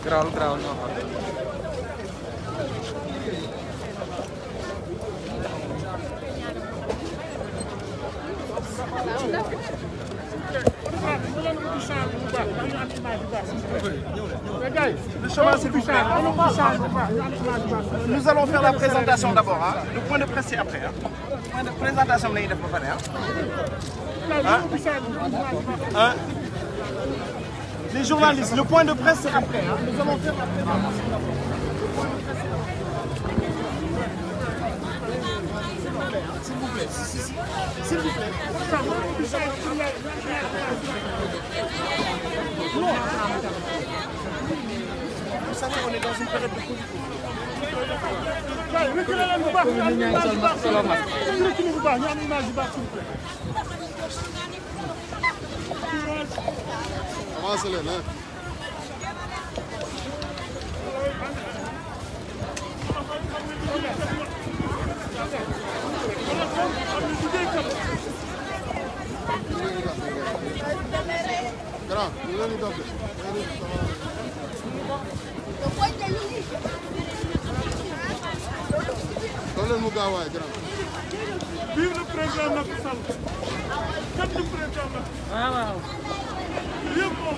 Growl ñoo xam. Nous allons faire la présentation d'abord. Hein. Le point de presse c'est après. Hein. Le point de présentation la ñuy def ba pare. Hein. Les journalistes, le point de presse c'est après. Hein. Nous allons faire la présentation d'abord. S'il vous plaît. S'il vous plaît. Vous savez, on est dans une période de politique. Avancez-les, là. Grand, ñu leen di topp. Doon leen mu gaaw waay grand. Vive le président Macky Sall. Kan du président Macky. Waaw. Yëpp moom.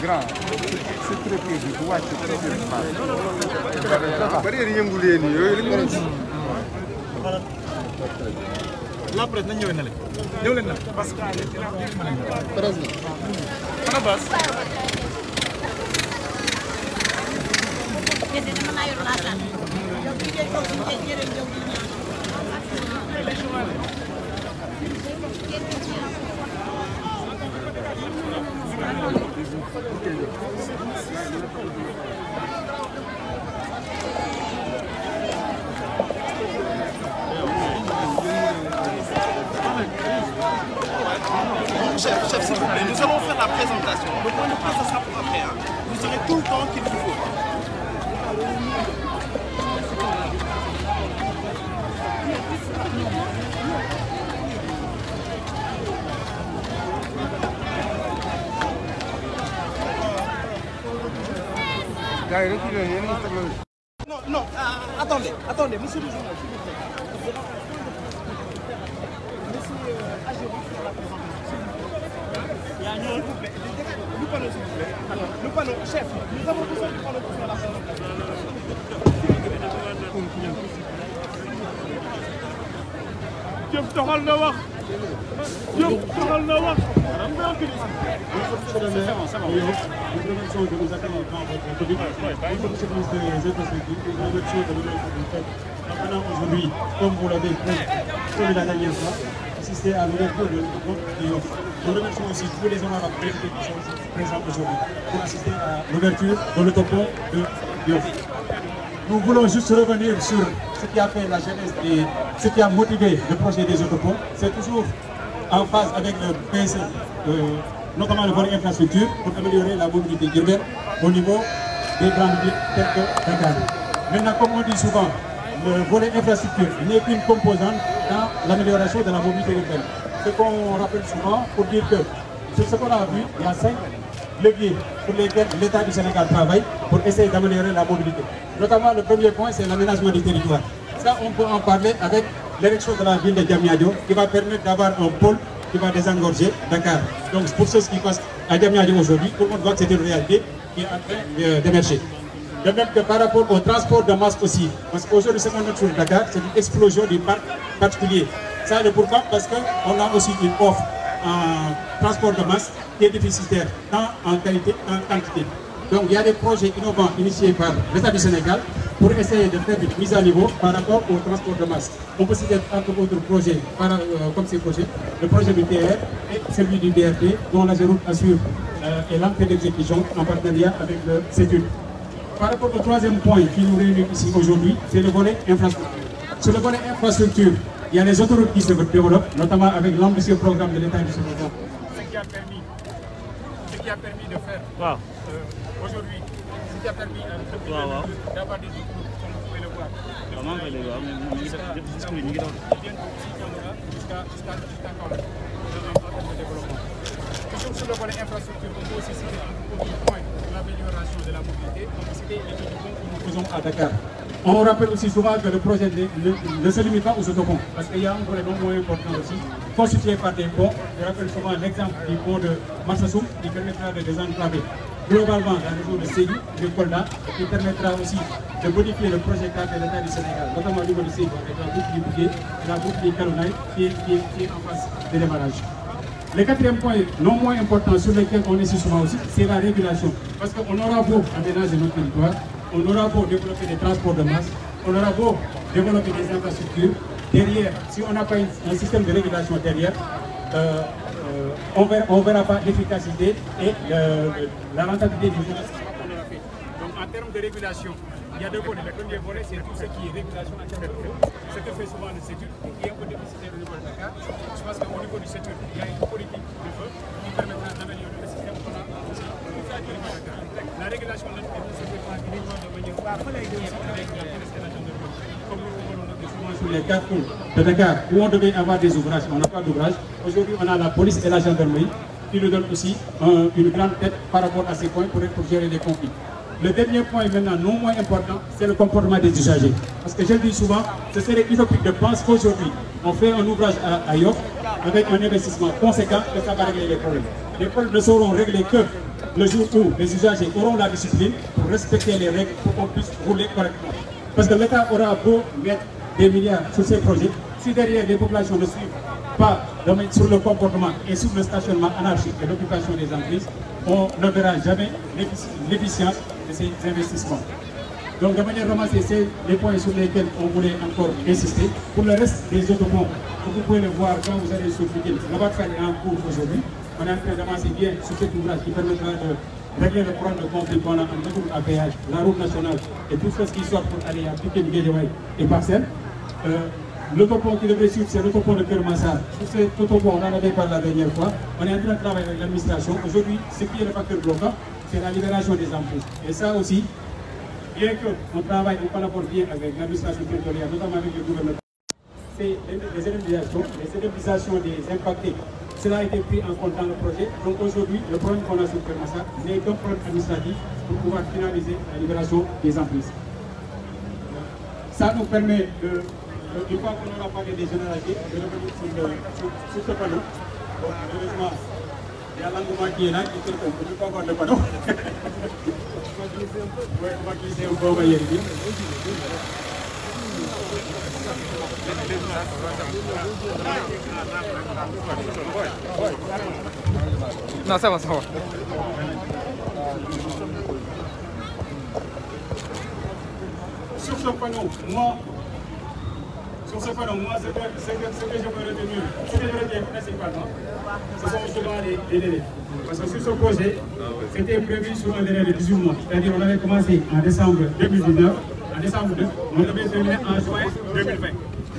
Grand, c'est très bien, tu vois, c'est très bien. Barrière yëngulee nii yooyu li ñu la presse nañ ñëwee na leen ñëw leen na parce que presse ana bas Chef, s'il vous plaît, nous allons faire la présentation. Le point de presse, ça sera pour après. Hein. Vous aurez tout le temps qu'il vous faut. Non, attendez, monsieur le journal, s'il vous plaît. Monsieur Agéron, sur la présentation. S'il vous plaît, le panneau, s'il vous plaît. Alors, le panneau, chef, nous avons besoin du panneau pour faire la présentation. Diop taxal na wax. Diop taxal na wax. Monsieur le maire, nous remercions de nous accueillir dans votre public. Notre service des infrastructures, nous remercions de nous accueillir. Maintenant, aujourd'hui, comme vous l'avez fait la dernière fois, assister à l'ouverture de l'Off. Nous remercions aussi tous les honorables qui sont présents aujourd'hui pour assister à l'ouverture de l'autopont de l'Off. Nous voulons juste revenir sur ce qui a fait la jeunesse et ce qui a motivé le projet des autoponts. C'est toujours en phase avec le PSE, notamment le volet infrastructure, pour améliorer la mobilité urbaine au niveau des grandes villes telles que Dakar. Maintenant, comme on dit souvent, le volet infrastructure n'est qu'une composante dans l'amélioration de la mobilité urbaine. Ce qu'on rappelle souvent pour dire que sur ce qu'on a vu, il y a 5 leviers pour lesquels l'État du Sénégal travaille pour essayer d'améliorer la mobilité. Notamment, le premier point, c'est l'aménagement du territoire. Ça, on peut en parler avec l'érection de la ville de Diamniadio, qui va permettre d'avoir un pôle qui va désengorger Dakar. Donc, pour ceux qui passent à Diamniadio aujourd'hui, tout le monde voit que c'est une réalité qui est en train d'émerger. De même que par rapport au transport de masse aussi, parce qu'aujourd'hui, ce qu'on a sur Dakar, c'est une explosion du parc particulier. Ça, c'est pourquoi? Parce qu'on a aussi une offre en transport de masse qui est déficitaire, tant en qualité qu'en quantité. Donc il y a des projets innovants initiés par l'État du Sénégal pour essayer de faire une mise à niveau par rapport au transport de masse. On peut citer entre autres projets, comme ces projets, le projet du TR et celui du DRT, dont la Géroute assure et l'entrée d'exécution en partenariat avec le CETUD. Par rapport au troisième point qui nous réunit ici aujourd'hui, c'est le volet infrastructure. Sur le volet infrastructure, il y a les autoroutes qui se développent, notamment avec l'ambitieux programme de l'État du Sénégal. Ce qui a permis de faire aujourd'hui, ce qui a permis d'avoir des autoroutes, comme vous pouvez le voir. Toujours sur le volet infrastructure, on peut aussi citer un autre point de l'amélioration de la mobilité, on peut citer les autoponts que nous faisons à Dakar. On rappelle aussi souvent que le projet ne se limite pas aux autoponts, parce qu'il y a un volet non moins important aussi, constitués par des ponts. Je rappelle souvent l'exemple du pont de Marsassoum qui permettra de désenclaver globalement la région de Sédhiou, de Kolda, qui permettra aussi de modifier le projet cadre de l'État du Sénégal, notamment au niveau de Sédhiou, avec la boucle du Bougué et la boucle du Kalounaï qui est en face des démarrages. Le quatrième point, non moins important, sur lequel on insiste souvent aussi, c'est la régulation. Parce qu'on aura beau aménager notre territoire, on aura beau développer des transports de masse, on aura beau développer des infrastructures, derrière, si on n'a pas un système de régulation derrière, on ne verra pas l'efficacité et la rentabilité du investissement qu'on aura fait. Donc en termes de régulation, il y a deux volets. Le premier volet, c'est tout ce qui est régulation en termes de feu. Ce que fait souvent le CETUR, qui est un peu déficitaire au niveau de Dakar. Je pense qu'au niveau du CETUR, il y a une politique de feu qui permettra d'améliorer le système qu'on a aussi au niveau de Dakar. La régulation ne se fait pas uniquement de manière avec la police et la gendarmerie. Comme nous le souvent sur les 4 cours de Dakar, où on devait avoir des ouvrages, on n'a pas d'ouvrage. Aujourd'hui, on a la police et la gendarmerie qui nous donnent aussi une grande tête par rapport à ces points pour gérer les conflits. Le dernier point maintenant, non moins important, c'est le comportement des usagers. Parce que je le dis souvent, ce serait utopique de penser qu'aujourd'hui, on fait un ouvrage à Yoff avec un investissement conséquent que ça va régler les problèmes. Les problèmes ne seront réglés que le jour où les usagers auront la discipline pour respecter les règles pour qu'on puisse rouler correctement. Parce que l'État aura beau mettre des milliards sur ces projets, si derrière les populations ne suivent pas sur le comportement et sur le stationnement anarchique et l'occupation des emprises, on ne verra jamais l'efficience de ces investissements. Donc de manière ramassée, c'est les points sur lesquels on voulait encore insister. Pour le reste des autoponts, vous pouvez le voir quand vous allez sur Pikine. On va faire un cours aujourd'hui. On est en train d'avancer bien sur cet ouvrage qui permettra de régler le problème de conflit qu'on a en autoroute à péage, la route nationale et tout ce qui sort pour aller à Pikine, Guédiawaye et Parcelles. L'autopont qui devrait suivre, c'est l'autopont de Kermassar. Sur cet autopont, on en avait parlé la dernière fois. On est en train de travailler avec l'administration. Aujourd'hui, ce qui est le facteur bloquant, c'est la libération des emprises. Et ça aussi, bien qu'on travaille, on collabore bien avec l'administration territoriale, notamment avec le gouvernement, c'est les indemnisations des impactés. Cela a été pris en compte dans le projet. Donc aujourd'hui, le problème qu'on a sur Kermassar n'est qu'un problème administratif pour pouvoir finaliser la libération des emprises. Ça nous permet de... Une fois qu'on aura parlé des généralités, de revenir sur ce panneau. Donc, heureusement, il y a l'engouement qui est là, qui fait qu'on ne peut pas voir le panneau. On va glisser un peu, on va y arriver. Non, ça va, ça va. Sur ce panneau, ce que je veux retenir, ce que je retiens principalement, ce sont souvent les délais. Parce que sur ce projet, c'était prévu sur un délai de 18 mois. C'est-à-dire qu'on avait commencé en décembre 2019, en décembre 2, on devait terminer en juin 2020.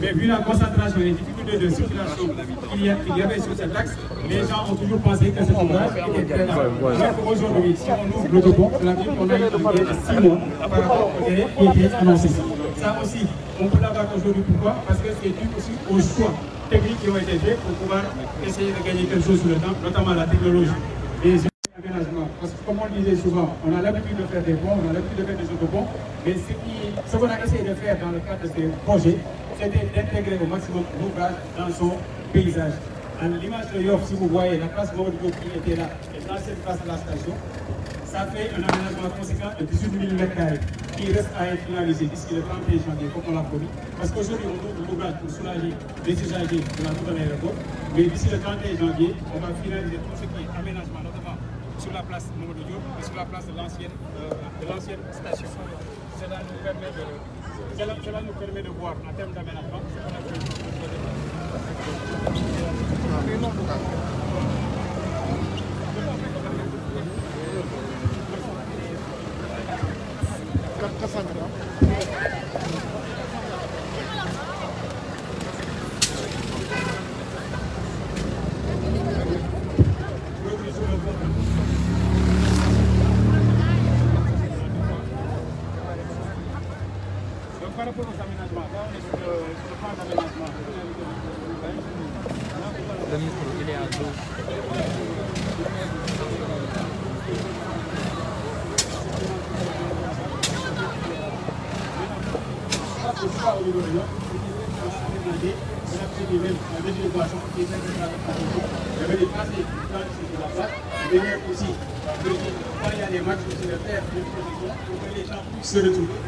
Mais vu la concentration et les difficultés de circulation qu'il y avait sur cet axe, les gens ont toujours pensé que cet ouvrage était très lent. Alors qu'aujourd'hui, si on ouvre l'autopont, cela veut dire qu'on a eu un délai de 6 mois par rapport au délai qui était annoncé. Ça aussi, on peut l'avoir aujourd'hui. Pourquoi? Parce que c'est dû aussi aux choix techniques qui ont été faits pour pouvoir essayer de gagner quelque chose sur le temps, notamment la technologie. Les aménagements. Parce que comme on le disait souvent, on a l'habitude de faire des ponts, on a l'habitude de faire des autoponts, mais ce qu'on a essayé de faire dans le cadre de ces projets, c'était d'intégrer au maximum l'ouvrage dans son paysage. À l'image de Yoff, si vous voyez la place Mamadou qui était là, et l'ancienne place de la station, ça fait un aménagement conséquent de 18 000 m² qui reste à être finalisé d'ici le 31 janvier, comme on l'a promis. Parce qu'aujourd'hui, on ouvre l'ouvrage pour soulager les usagers de la route de l'aéroport. Mais d'ici le 31 janvier, on va finaliser tout ce qui est aménagement, notamment sur la place Mamadou Diop et sur la place de l'ancienne station. Cela nous permet de voir en termes d'aménagement ce qu'on a fait. Par rapport aux aménagements, là on est sur le plan d'aménagement. Le micro, il est à dos. on a pris même la délégation qui est il y avait des places étudiantes sur la place. Derrière aussi, quand il y a des matchs sur le terre, pour que les gens puissent se retrouver.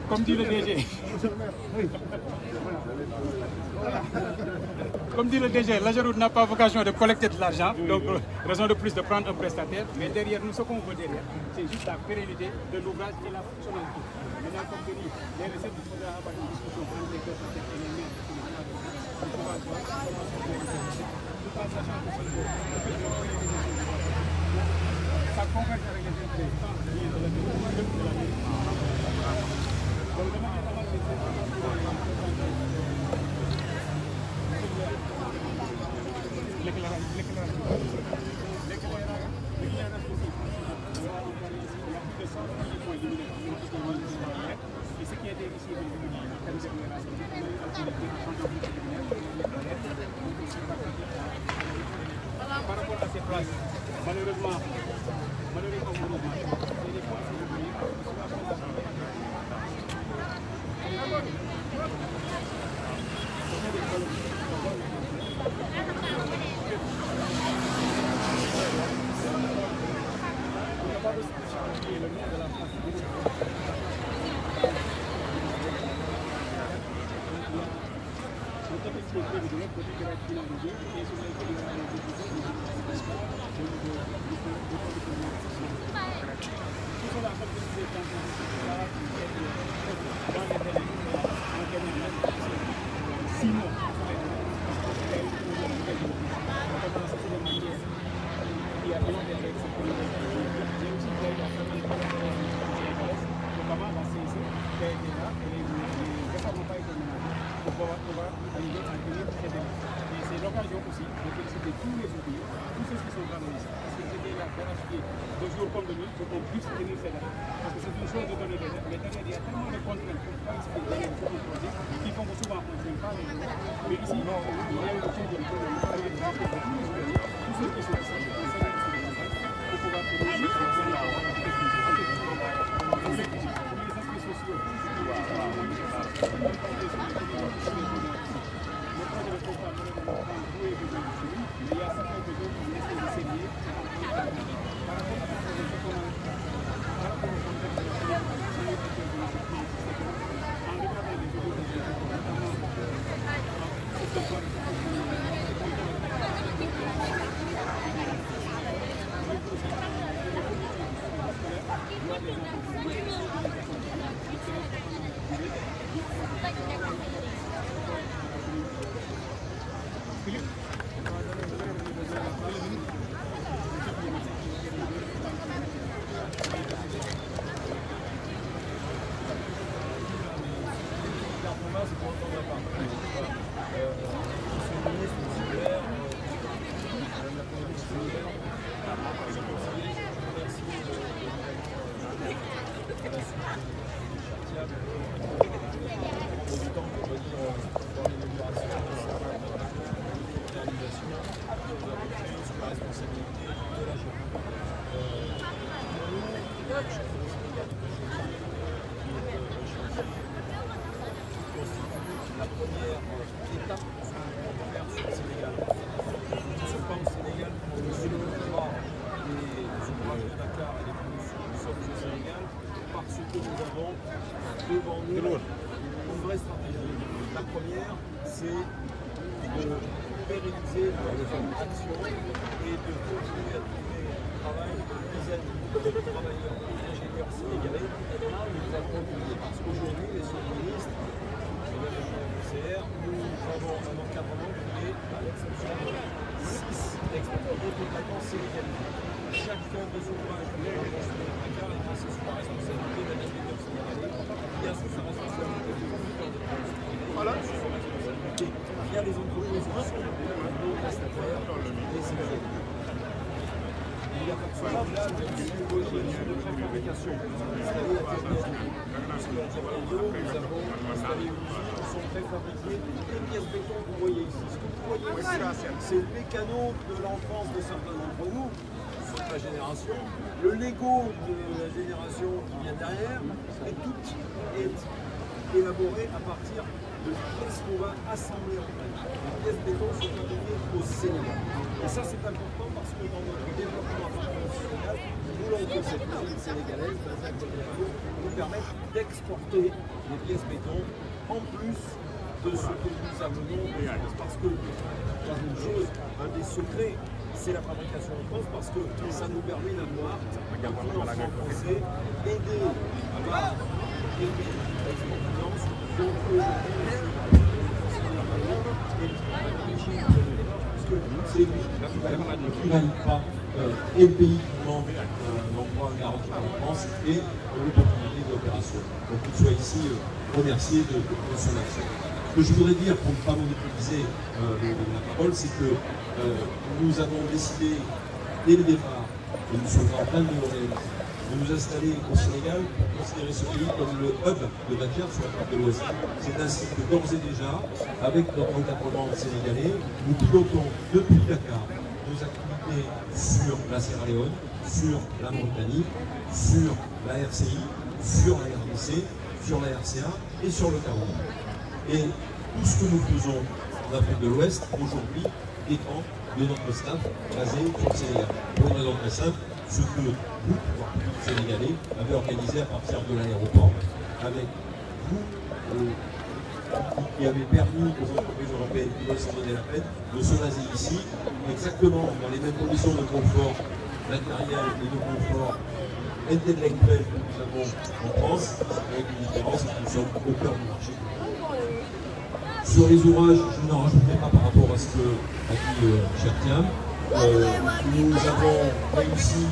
Comme dit le DG. Comme dit le DG, l'AGEROUTE n'a pas vocation de collecter de l'argent, donc raison de plus de prendre un prestataire. Mais derrière nous, ce qu'on veut derrière, c'est juste la pérennité de l'ouvrage et la fonctionnalité. Maintenant, comme je dis, les recettes, il faudra avoir une discussion entre les prestataires et les maires. Tout en sachant que ça converge avec les intérêts tant liés de la développement que de la vie. Donc, demain, et ce qui a été ici, par rapport à ces places, malheureusement, c'est des points c'est l'occasion aussi de féliciter tous les ouvriers, tous ceux qui sont vraiment ici, parce que c'était la vérifier de jours comme de nuit, pour qu'on puisse tenir ces dates. Parce que c'est une chose de donner des dates, mais derrière, il y a tellement de contraintes pour participer dans les projets qui font que souvent on ne fait pas les dates. Mais ici, il y a une chose de tous ceux qui sont ici, pour pouvoir tenir les aspects sociaux. nous avons devant nous une vraie stratégie. La première, c'est de pérenniser notre action et de continuer à trouver du travail vis-à-vis des travailleurs et ingénieurs sénégalais. Nous avons oublié parce qu'aujourd'hui, les ministres, nous avons un encadrement qui est à l'exception de 6 expatriés totalement sénégalais. Chacun des ouvrages de construire un car est placé sous la responsabilité d'un ingénieur sénégalais, via sous sa responsabilité du conducteur de transport, voilà, sous sa responsabilité via les entreprises qui sont nos prestataires et sénégalais. Il y a pas de cela, là, de préfabrication. C'est-à-dire la Terre-Bio, nous avons installé une usine qui sont préfabriquées. Toutes les pièces béton que vous voyez ici, ce que vous voyez ici, c'est le mécano de l'enfance de certains d'entre nous, toute la génération, le Lego de la génération qui vient derrière, et tout est élaboré à partir de pièces qu'on va assembler en fait. Les pièces béton sont fabriquées au Sénégal. Et ça c'est important parce que dans notre développement à partir du Sénégal, nous voulons que cette usine sénégalaise, nous permette d'exporter les pièces béton en plus de ce que nous amenons. Parce que, une chose, un des secrets, c'est la fabrication en France parce que ça nous permet d'avoir un financement français aidé par des finances donc parce que c'est lui qui ne valide pas et le pays qui demande l'emploi garanti par la France et l'opportunité d'opération. Donc qu'il soit ici remercié de son action. Ce que je voudrais dire, pour ne pas monopoliser la parole, c'est que nous avons décidé dès le départ, et nous sommes en plein de de nous installer au Sénégal pour considérer ce pays comme le hub de matière sur la côte de l'Ouest. C'est ainsi que d'ores et déjà, avec notre encadrement sénégalais, nous pilotons depuis Dakar nos activités sur la Sierra Leone, sur la Mauritanie, sur la RCI, sur la RDC, sur la RCA et sur le Cameroun. Et tout ce que nous faisons en Afrique de l'Ouest aujourd'hui dépend de notre staff basé sur le Sénégal. Pour une raison très simple, ce que vous, Sénégalais, avez organisé à partir de l'aéroport avec vous, qui avez permis aux entreprises européennes qui veulent s'en donner la peine de se baser ici, exactement dans les mêmes conditions de confort matériel et de confort intellectuel que nous avons en France, avec une différence, nous sommes au cœur du marché. Sur les ouvrages, je n'en rajouterai pas par rapport à ce que a dit Chertiam. Nous avons réussi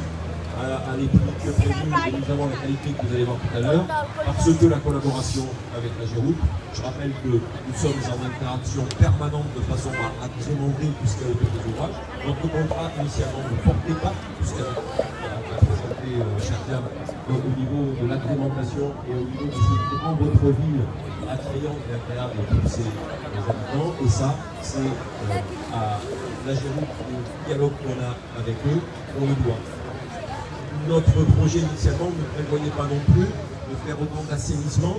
à aller plus vite que prévu et nous avons la qualité que vous allez voir tout à l'heure parce que la collaboration avec la Géroupe, je rappelle que nous sommes en interaction permanente de façon à agrémenter tout ce qui est autour des ouvrages. Notre contrat initialement ne portait pas tout ce qu'a présenté Chertiam au niveau de l'agrémentation et au niveau de ce qui rend votre ville attrayante et agréable à tous ses habitants. Et ça, c'est à la Géroupe, le dialogue qu'on a avec eux, on le doit. Notre projet initialement ne prévoyait pas non plus de faire autant d'assainissement.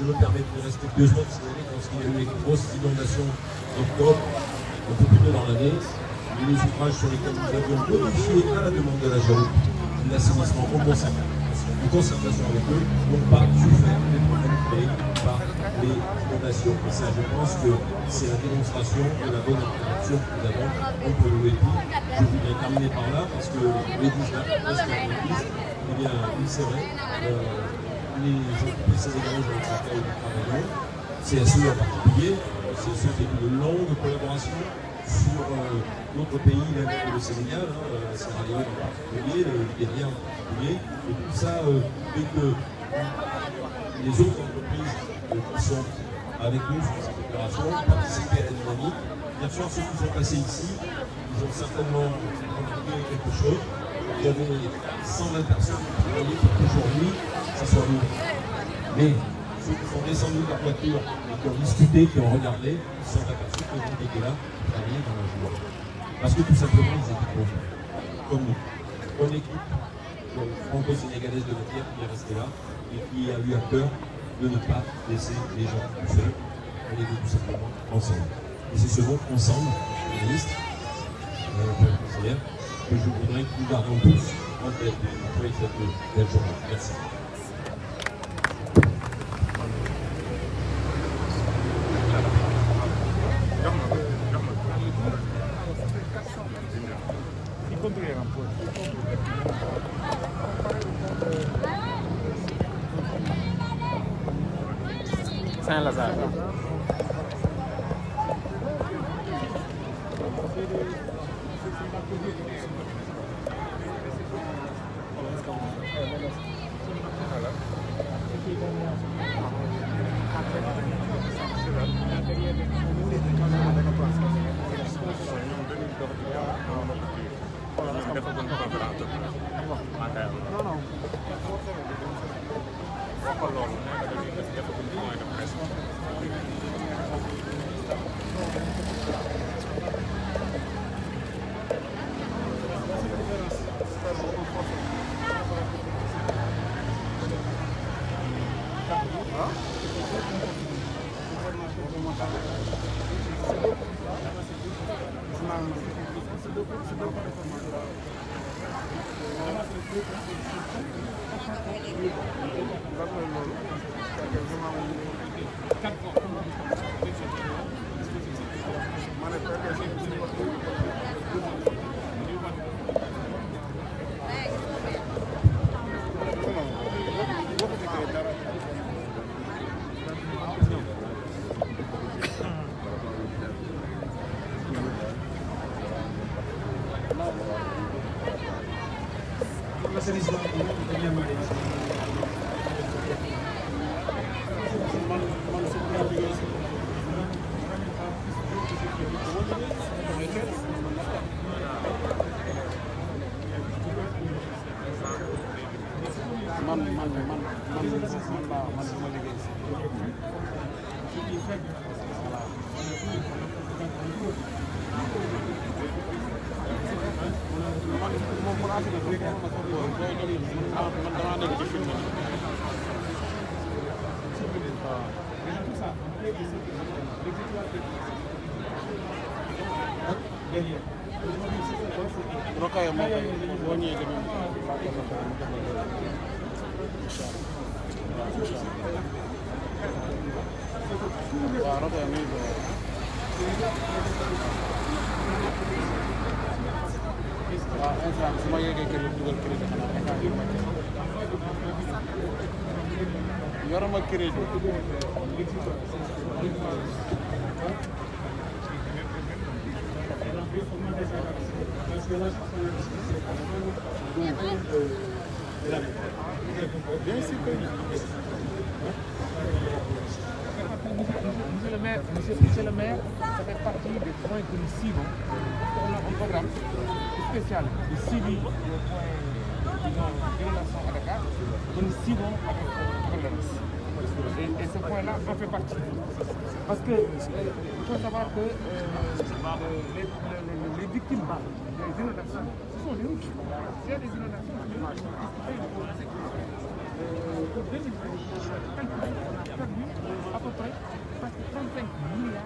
Je me permets de respectueusement de signaler que lorsqu'il y a eu les grosses inondations d'octobre, un peu plus tôt dans l'année, les ouvrages sur lesquels nous avions modifié à la demande de la Géroupe l'assainissement au Mont-Saint, de concertation avec eux, n'ont pas souffert des problèmes créés par les inondations. Et ça, je pense que c'est la démonstration de la bonne interaction que nous avons entre le WEPI. Je voudrais terminer par là parce que les 19, eh bien, oui, c'est vrai, les entreprises sénégalaises avec lesquelles nous travaillons, CSE en particulier, CSE qui est une longue collaboration sur d'autres pays, même que le Sénégal, la Sierra Leone en particulier, le Libéria en particulier, et tout ça fait que les autres entreprises qui sont avec nous sur cette opération participent à la dynamique. Bien sûr, ceux qui sont passés ici, ils ont certainement remarqué quelque chose. Il y avait 120 personnes qui travaillaient pour qu'aujourd'hui, ça soit nous. Mais ceux qui sont descendus de leur voiture et qui ont discuté, qui ont regardé, ils se sont aperçus que vous étiez là, travailler dans la joie. Parce que tout simplement, ils étaient contents, comme nous. Une équipe franco-sénégalaise de matière qui est restée là et qui a eu à cœur de ne pas laisser les gens tout seuls. On est tout simplement ensemble. Et c'est ce mot ensemble, les ministres, que je voudrais que nous gardions tous en tête après cette belle journée. Merci. Saint-Lazare. yorama crédit Monsieur le maire, ça fait partie des points que nous suivons. On a un programme spécial de suivi des points d'inondation à Dakar que nous suivons avec le reste. Et ce point-là en fait partie. Parce que il faut savoir que les victimes des inondations, ce sont les riches. Il y a des inondations pour 2020, on a perdu à peu près parce que 35 milliards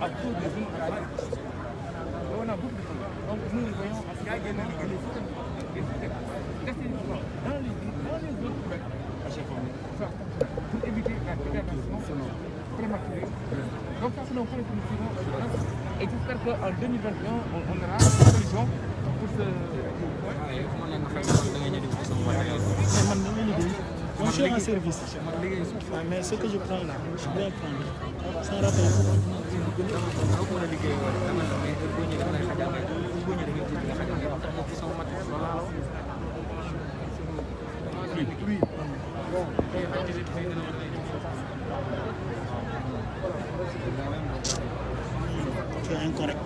à cause des inondations. On a beaucoup de choses. Donc nous voyons à ce qu'il y a des systèmes d'assainissement dans les autres domaines à chaque fois pour éviter la dégradation prématurée. Donc ça c'est un point que nous suivons et j'espère qu'en 2021 on aura une solution pour ce Moi, je suis en service. Mais ce que je prends là, je dois prendre. Sans rappel. C'est incorrect.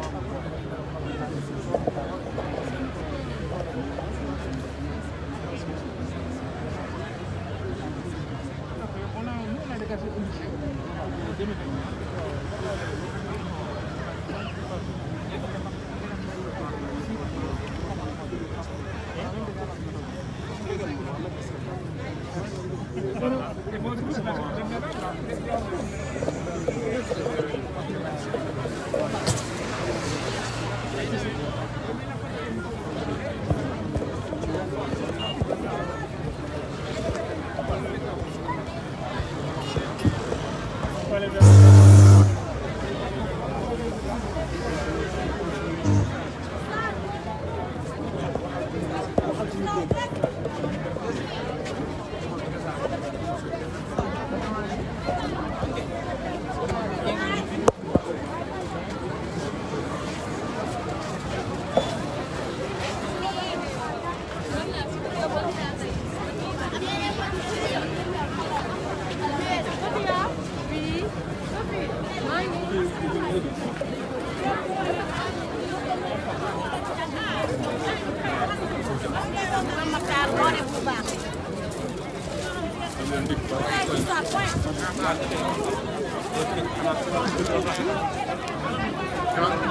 Il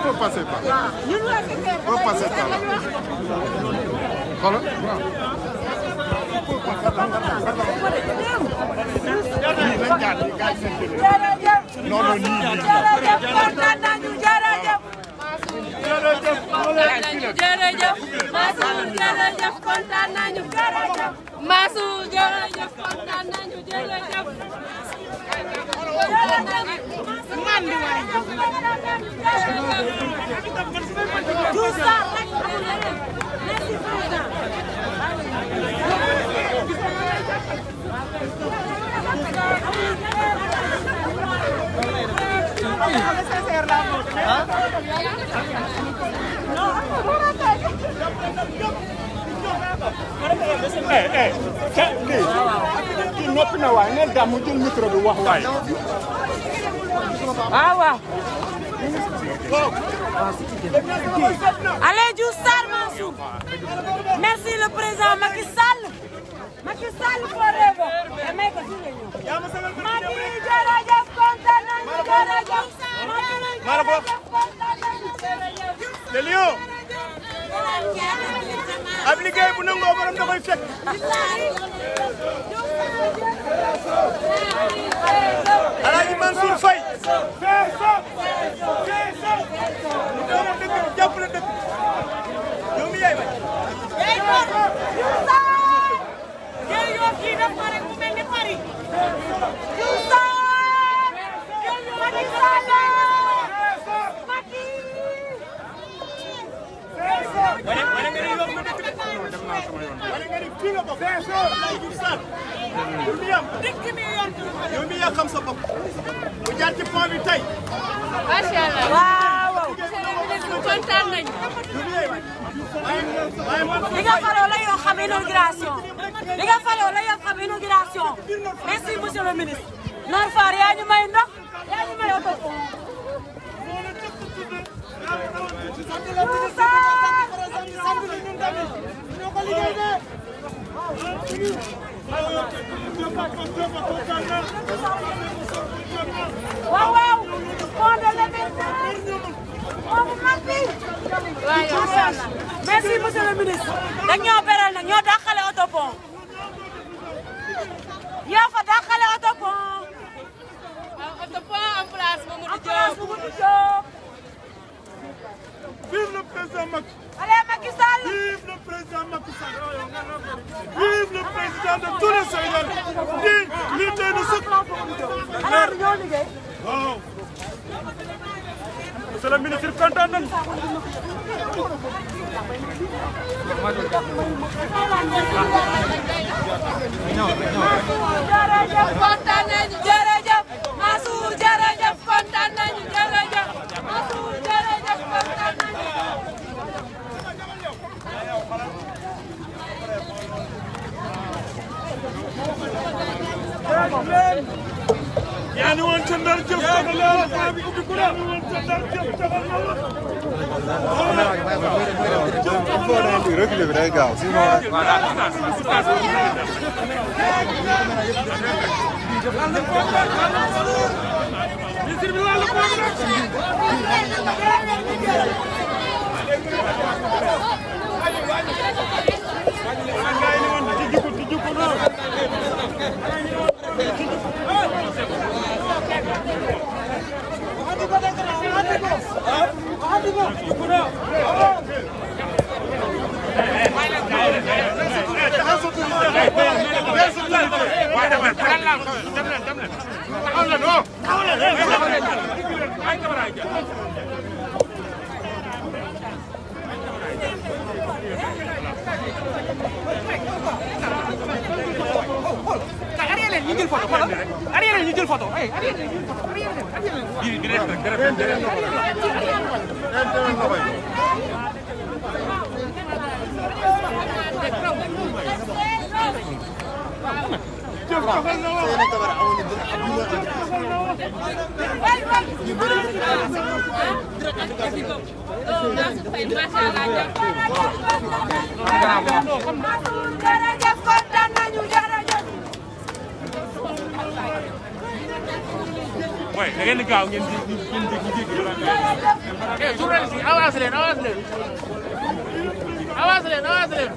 faut passer par là. Il faut passer par là. Voilà. Non, non, noppi na waay neel daam mu jël micro bi wax waay. waaw. Allez Diouf Sarr Mansour. Merci le président Macky Sall. Macky Sall forever. Damay ko suñu ñëw. Macky jërëjëf kontaan nañu jërëjëf. Le lion. ab liggéey bu nangoo borom da koy fekk. Alaaji Mansour Faye. jàppale dëkk yow mi yaay waay. yow kii def ko rek mu mel ni Paris. yow mi yaa xam sa bopp bu jaar ci pont bi tey. macha allah waaw. monsieur le ministre kontaan nañu. li nga faloo la yoo xam inauguration. li nga faloo la yoo xam inauguration. merci monsieur le ministre. Nord Foire yaa ñu may ndox yaa ñu may oto. waaw waaw. pont de l'événement. pont bu mag bi. waaw merci monsieur le ministre. dañ ñoo beral nag ñoo dàqale autopont. yaa fa dàqale autopont. autopont en place Mamadou Diop. Vive le président Macky. Allez Macky Sall. Vive le président Macky Sall. Vive le président de tous les Sénégalais. lii tey na sëkk. alors ñoo liggéey. waaw. monsieur le ministre kontaan nañu. jërëjëf kontaan nañu jërëjëf. Mansour jërëjëf kontaan nañu jërëjëf. Mansour jërëjëf kontaan nañu. yaa ni woon ca Ndar jëf taxal na la faa bi ubbi ku ne. yaa ni woon ca Ndar jëf taxal na la. reculer bi day gaaw sinon da ngeen di gaaw ngeen jéggi eh journaliste yi avancé leen avancé leen avancé leen avancé leen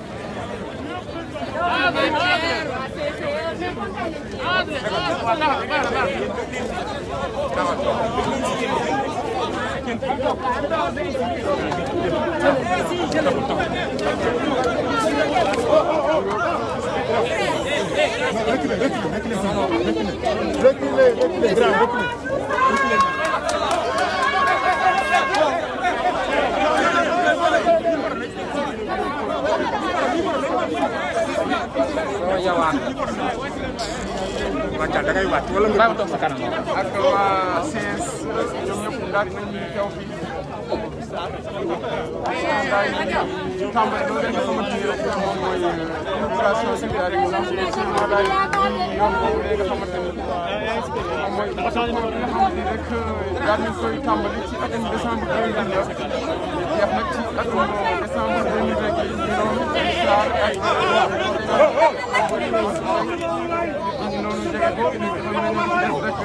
Magal da ngay wàcc wala nga toog sa kanam ak waa CS ñoom ñëpp daal di nañu teew fii daal di tàmbali loolu nga xamante ni rek moom mooy inauguration solidarité seulement daal di yoon boobu nga xamante ni moom mooy nga xamante ni rek daal di koy tàmbali ci atum décembre 2019 jeex nag ci atum décembre 2020 yi ñu doon xaar ak noonu jege ko xam nañu def rek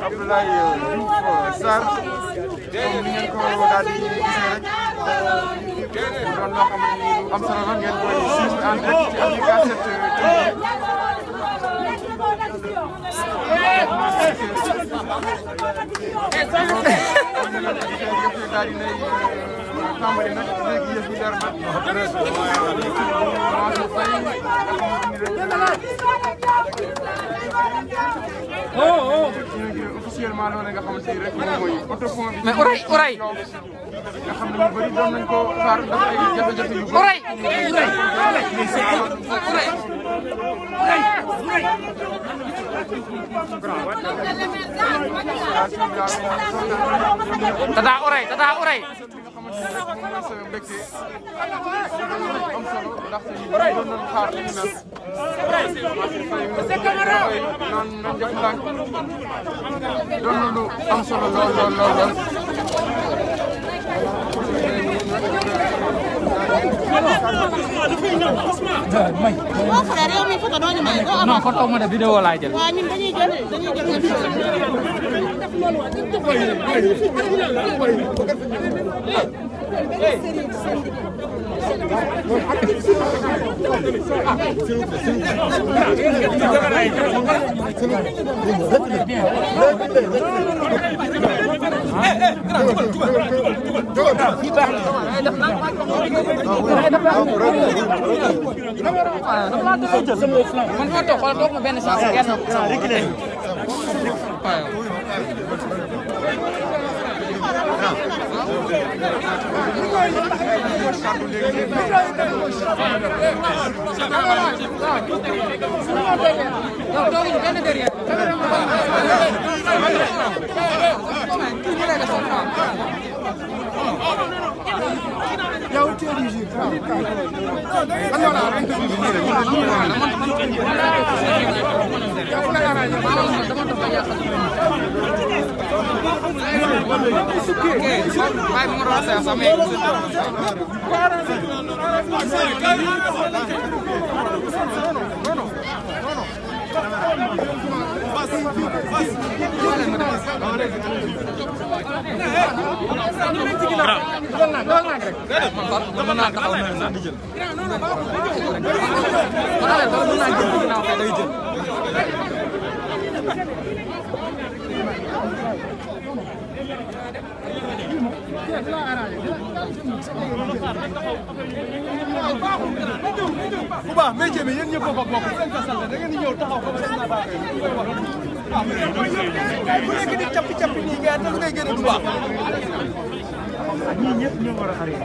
Abdoulaye Diouf Sarr comme ni ngeen ko daal di gisee rek doon loo xamante ni lu am solo la ngeen koy suivre en direct ci Africa 7 daal di nay tàmbali nag léegi yëf yi leer officiellement loolu nga xamante ni rek moom mooy autopont bi. mais oray nga xam ne ñu bëri doon nañ ko xaar daf ay jafe-jafe yu bëri. tata oray sa mbégte am solo ndaxte ñu bëri doon nañ xaar li ñu mel. naan nañ def ndànk doon na lu am solo lool. Mon frère yow mi photo doo ñu may doo am. non photo ma de vidéo laay jël. waaw ñun dañuy man foo toog xool toog ma benn chance kenn. bu baax métier bi yéen ñëpp a ko bokk seen sa sant da ngeen di ñëw taxaw ko seen na baax ku nekk di cappi nii nga te lu ngay génne du baax ñii ñëpp ñoo war a arrêté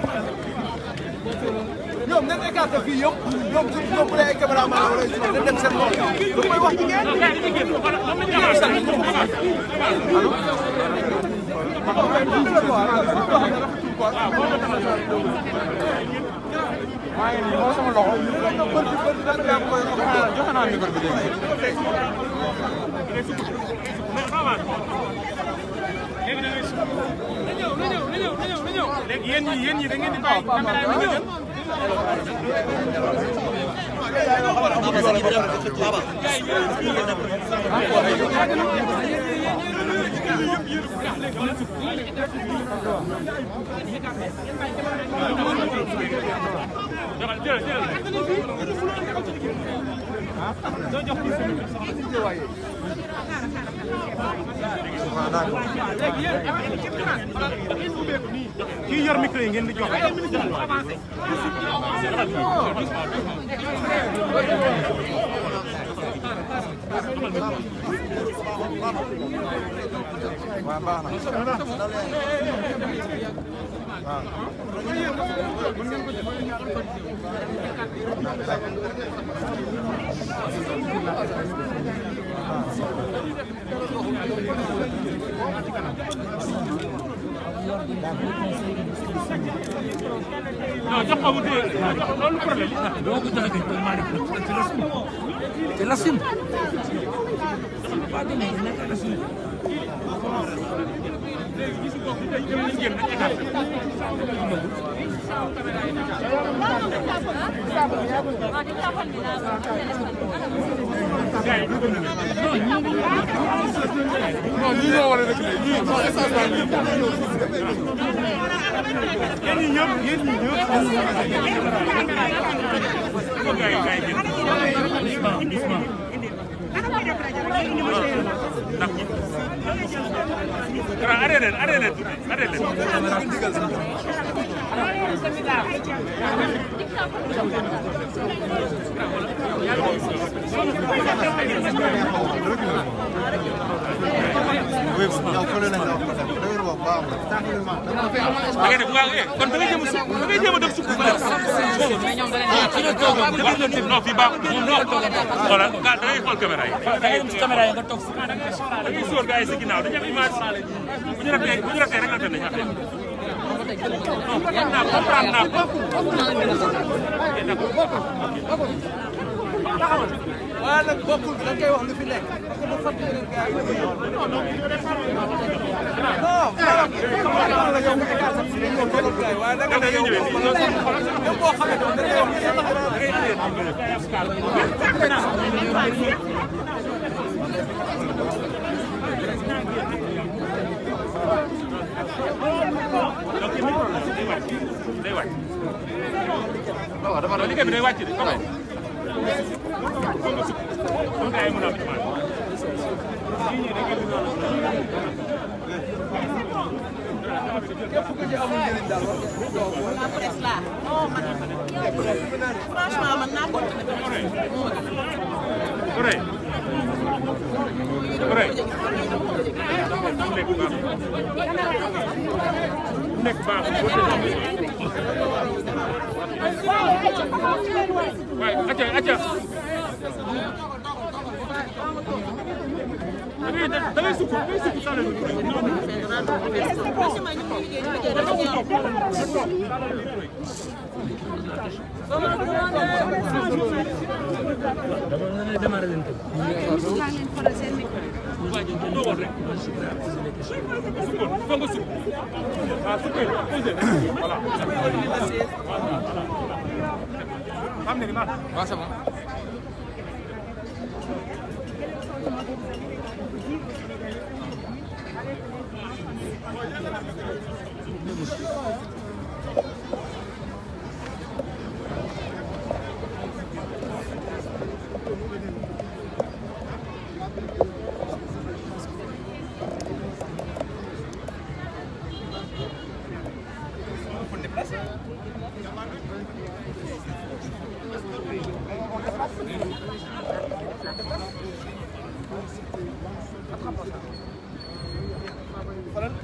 ñoom nañ écarté fii yëpp ñoom surtout ñoom bu dee ay cameraman wala ay dañ dem seen bopp da koy wax ci ngeen allo maa ngi nii moo sama loxo. joxe naa micro bi léegi. léegi yéen ñi da ngeen di bàyyi caméra bi ñëw. kii yor micro yi ngeen di jox. waaw baax na. non jox ko mu téye loolu problème te la sim non ñii ñoo war a dëkk léegi ñii non instant bii yéen ñi ñëpp yéen ñi ñëpp. kon da ngay jéem a def suuf non fii baaxul xoolal da ngay xool caméra yi. da ngay dem si caméra yi nga toog si. da ngay sóor gars yi si ginnaaw dañuy am image bu ñu ratee rek la tënk affaire bi. non comprendre naa ko. waaye nag bokkul da ngay wax lu fi nekk parce que bu fàttali leen gars yi non la yow nga égal sa fi ñëw tollu gars yi waaye da nga yow boo xamee da ngay wax da ngay day wàcc. waaw dafa liggéey bi day wàcc de comme franchement man naa ko nekk baax waaye acca acca da ngay sukk sale démarrer leen ko toogoon rek sukkoon fa nga sukk ah sukkee voilà xam ne ni ma waaw c'est bon.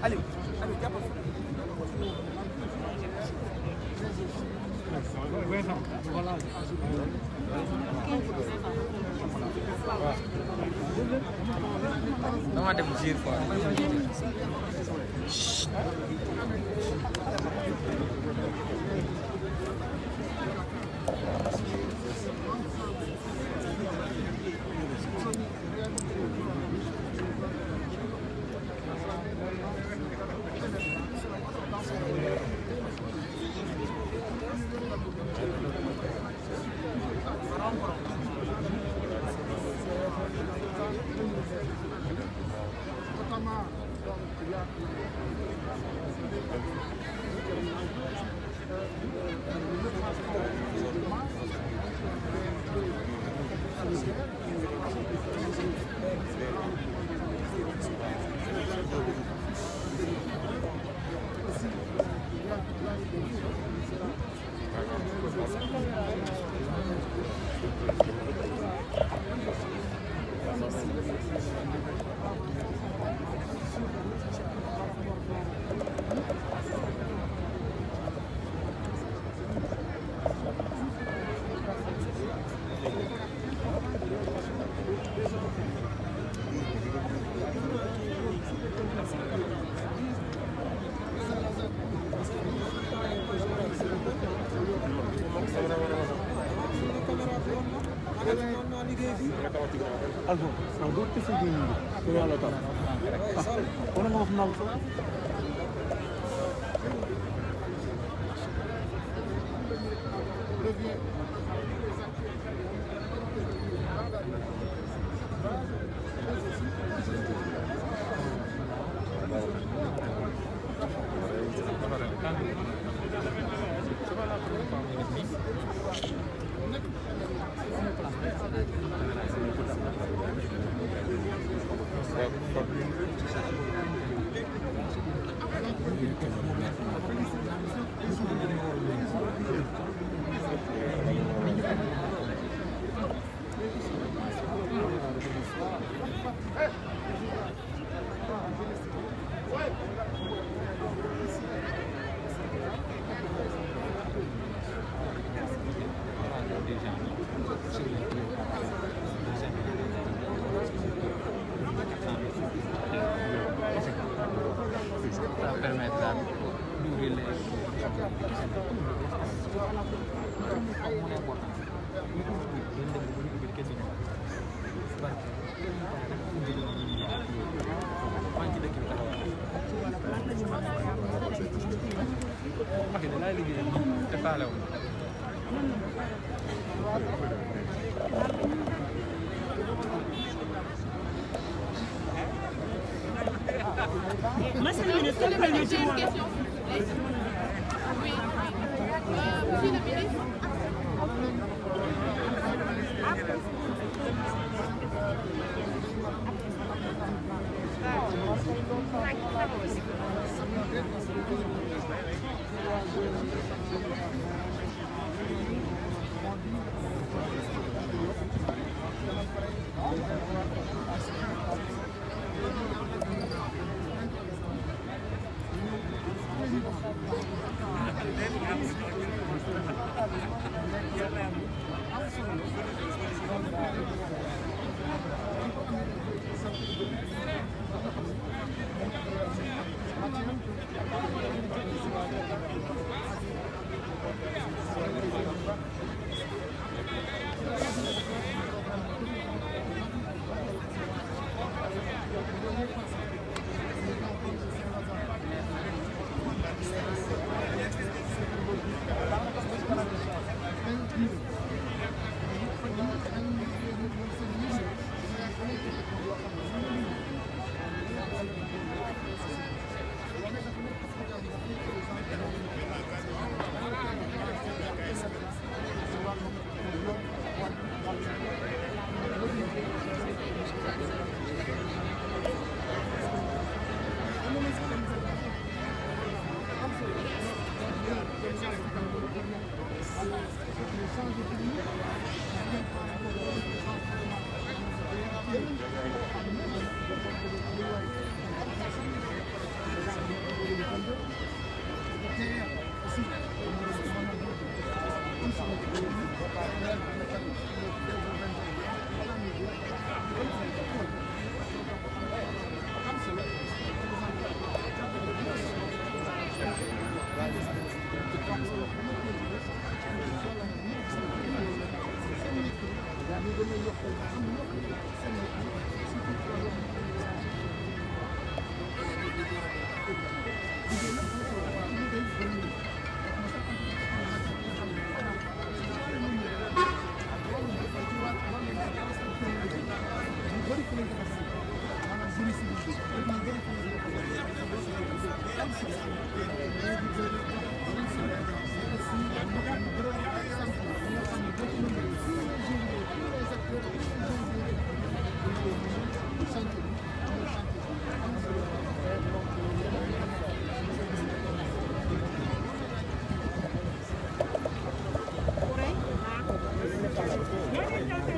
Aliou jàppal dama dem jiir quoi. Albo, no do ty sobie nie to ja latam. Ona ma w nauce. Monsieur le ministre, quelle est une question? Oui. Monsieur le ministre.